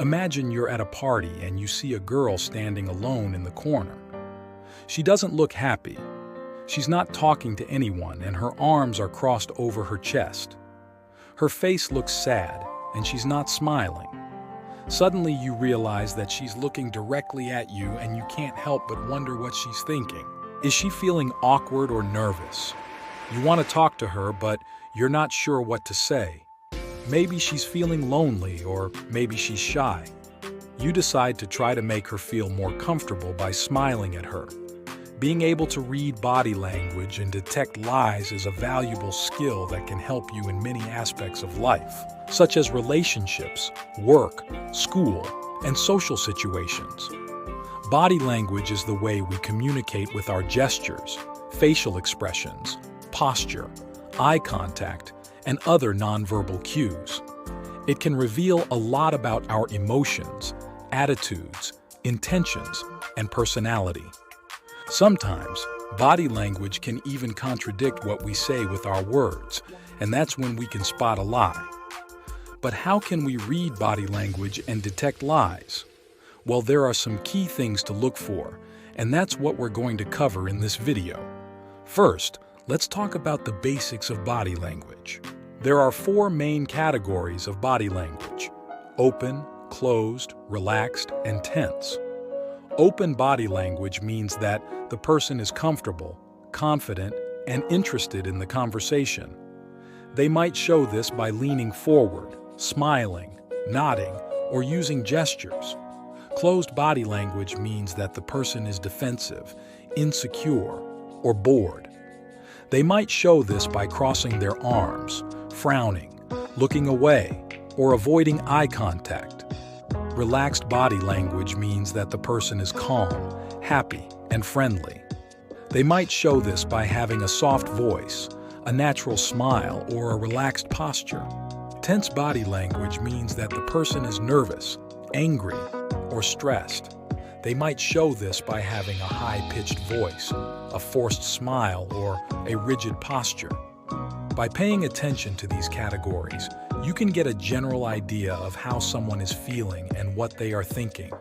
Imagine you're at a party and you see a girl standing alone in the corner. She doesn't look happy. She's not talking to anyone and her arms are crossed over her chest. Her face looks sad and she's not smiling. Suddenly you realize that she's looking directly at you and you can't help but wonder what she's thinking. Is she feeling awkward or nervous? You want to talk to her, but you're not sure what to say. Maybe she's feeling lonely or maybe she's shy. You decide to try to make her feel more comfortable by smiling at her. Being able to read body language and detect lies is a valuable skill that can help you in many aspects of life, such as relationships, work, school, and social situations. Body language is the way we communicate with our gestures, facial expressions, posture, eye contact, and other nonverbal cues. It can reveal a lot about our emotions, attitudes, intentions, and personality. Sometimes, body language can even contradict what we say with our words, and that's when we can spot a lie. But how can we read body language and detect lies? Well, there are some key things to look for, and that's what we're going to cover in this video. First, let's talk about the basics of body language. There are 4 main categories of body language: open, closed, relaxed, and tense. Open body language means that the person is comfortable, confident, and interested in the conversation. They might show this by leaning forward, smiling, nodding, or using gestures. Closed body language means that the person is defensive, insecure, or bored. They might show this by crossing their arms, frowning, looking away, or avoiding eye contact. Relaxed body language means that the person is calm, happy, and friendly. They might show this by having a soft voice, a natural smile, or a relaxed posture. Tense body language means that the person is nervous, angry, or stressed. They might show this by having a high-pitched voice, a forced smile, or a rigid posture. By paying attention to these categories, you can get a general idea of how someone is feeling and what they are thinking.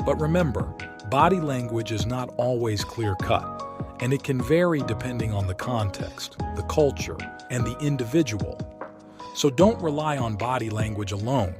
But remember, body language is not always clear-cut, and it can vary depending on the context, the culture, and the individual. So don't rely on body language alone,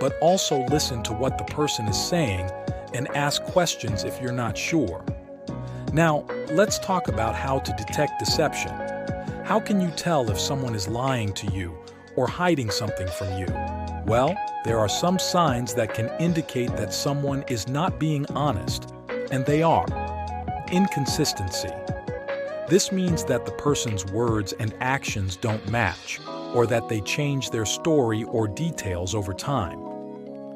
but also listen to what the person is saying and ask questions if you're not sure. Now, let's talk about how to detect deception. How can you tell if someone is lying to you or hiding something from you? Well, there are some signs that can indicate that someone is not being honest, and they are. Inconsistency. This means that the person's words and actions don't match, or that they change their story or details over time.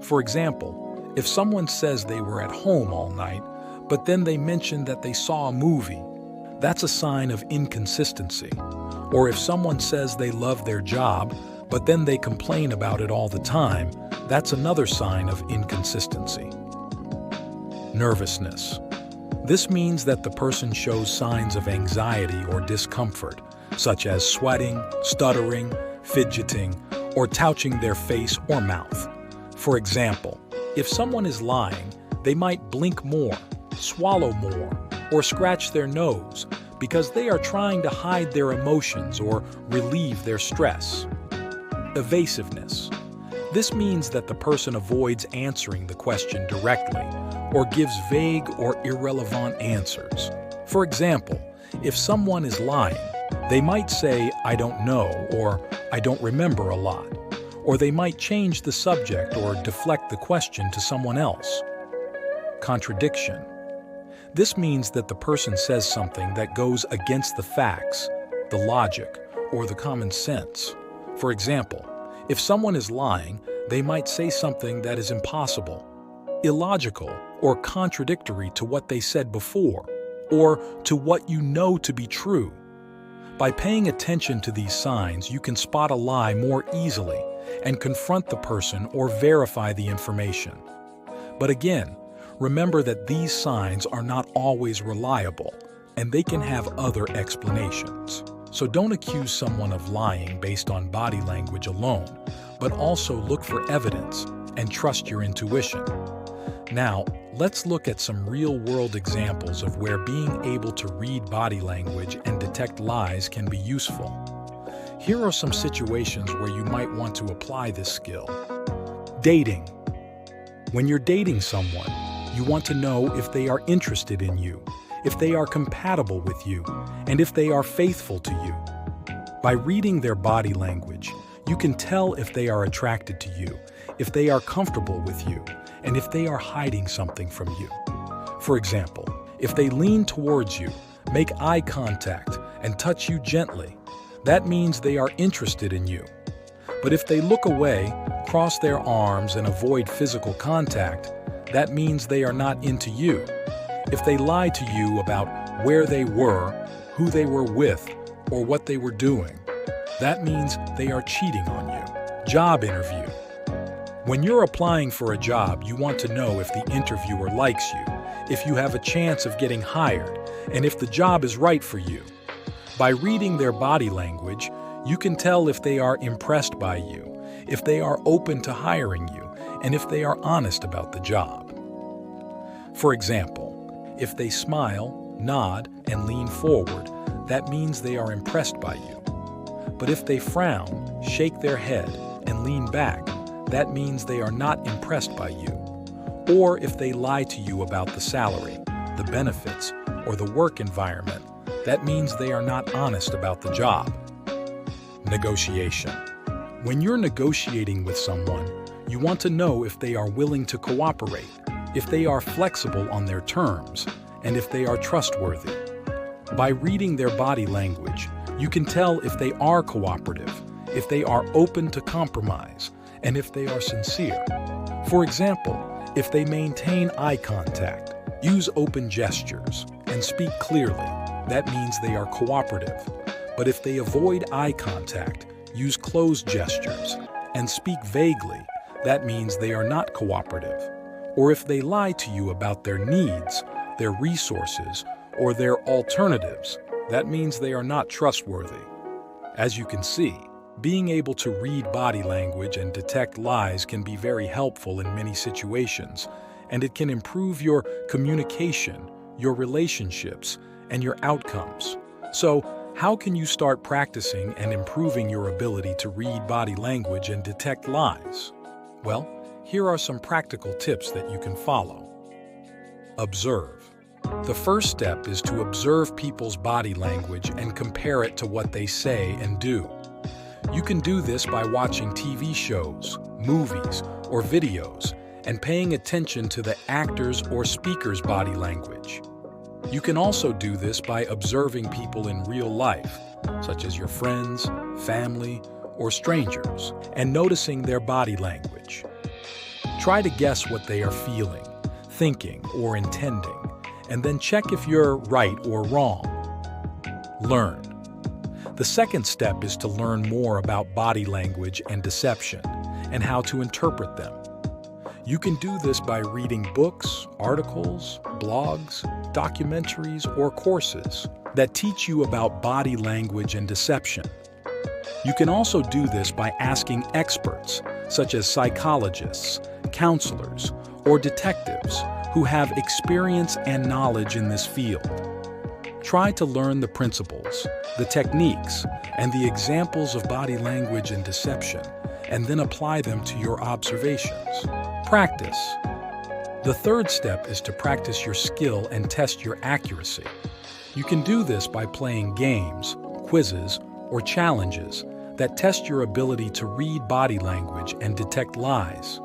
For example, if someone says they were at home all night, but then they mention that they saw a movie, that's a sign of inconsistency. Or if someone says they love their job, but then they complain about it all the time, that's another sign of inconsistency. Nervousness. This means that the person shows signs of anxiety or discomfort, such as sweating, stuttering, fidgeting, or touching their face or mouth. For example, if someone is lying, they might blink more, swallow more, or scratch their nose because they are trying to hide their emotions or relieve their stress. Evasiveness. This means that the person avoids answering the question directly or gives vague or irrelevant answers. For example, if someone is lying, they might say, "I don't know," or "I don't remember a lot," or they might change the subject or deflect the question to someone else. Contradiction. This means that the person says something that goes against the facts, the logic, or the common sense. For example, if someone is lying, they might say something that is impossible, illogical, or contradictory to what they said before, or to what you know to be true. By paying attention to these signs, you can spot a lie more easily and confront the person or verify the information. But again, remember that these signs are not always reliable, and they can have other explanations. So don't accuse someone of lying based on body language alone, but also look for evidence and trust your intuition. Now, let's look at some real-world examples of where being able to read body language and detect lies can be useful. Here are some situations where you might want to apply this skill. Dating. When you're dating someone, you want to know if they are interested in you, if they are compatible with you, and if they are faithful to you. By reading their body language, you can tell if they are attracted to you, if they are comfortable with you, and if they are hiding something from you. For example, if they lean towards you, make eye contact, and touch you gently, that means they are interested in you. But if they look away, cross their arms, and avoid physical contact, that means they are not into you. If they lie to you about where they were, who they were with, or what they were doing, that means they are cheating on you. Job interview. When you're applying for a job, you want to know if the interviewer likes you, if you have a chance of getting hired, and if the job is right for you. By reading their body language, you can tell if they are impressed by you, if they are open to hiring you, and if they are honest about the job. For example, if they smile, nod, and lean forward, that means they are impressed by you. But if they frown, shake their head, and lean back, that means they are not impressed by you. Or if they lie to you about the salary, the benefits, or the work environment, that means they are not honest about the job. Negotiation. When you're negotiating with someone, you want to know if they are willing to cooperate, if they are flexible on their terms, and if they are trustworthy. By reading their body language, you can tell if they are cooperative, if they are open to compromise, and if they are sincere. For example, if they maintain eye contact, use open gestures, and speak clearly, that means they are cooperative. But if they avoid eye contact, use closed gestures, and speak vaguely, that means they are not cooperative. Or if they lie to you about their needs, their resources, or their alternatives, that means they are not trustworthy. As you can see, being able to read body language and detect lies can be very helpful in many situations, and it can improve your communication, your relationships, and your outcomes. So, how can you start practicing and improving your ability to read body language and detect lies? Well, here are some practical tips that you can follow. Observe. The first step is to observe people's body language and compare it to what they say and do. You can do this by watching TV shows, movies, or videos, and paying attention to the actor's or speaker's body language. You can also do this by observing people in real life, such as your friends, family, or strangers, and noticing their body language. Try to guess what they are feeling, thinking, or intending, and then check if you're right or wrong. Learn. The second step is to learn more about body language and deception, and how to interpret them. You can do this by reading books, articles, blogs, documentaries, or courses that teach you about body language and deception. You can also do this by asking experts, such as psychologists, counselors, or detectives who have experience and knowledge in this field. Try to learn the principles, the techniques, and the examples of body language and deception, and then apply them to your observations. Practice. The third step is to practice your skill and test your accuracy. You can do this by playing games, quizzes, or challenges that test your ability to read body language and detect lies.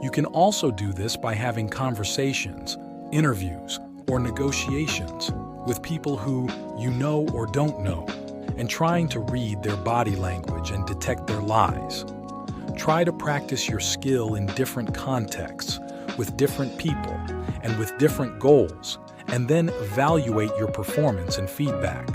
You can also do this by having conversations, interviews, or negotiations with people who you know or don't know, and trying to read their body language and detect their lies. Try to practice your skill in different contexts, with different people, and with different goals, and then evaluate your performance and feedback.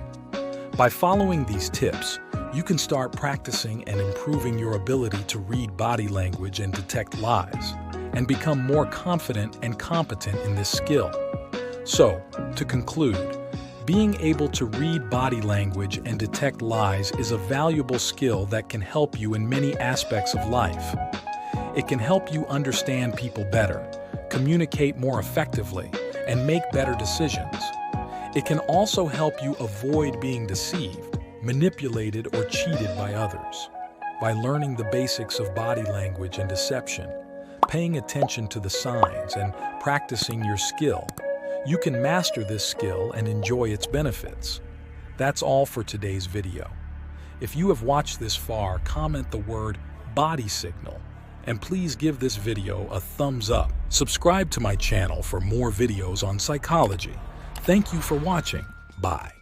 By following these tips, you can start practicing and improving your ability to read body language and detect lies, and become more confident and competent in this skill. So, to conclude, being able to read body language and detect lies is a valuable skill that can help you in many aspects of life. It can help you understand people better, communicate more effectively, and make better decisions. It can also help you avoid being deceived, manipulated, or cheated by others. By learning the basics of body language and deception, paying attention to the signs, and practicing your skill, you can master this skill and enjoy its benefits. That's all for today's video. If you have watched this far, comment the word body signal, and please give this video a thumbs up. Subscribe to my channel for more videos on psychology. Thank you for watching. Bye.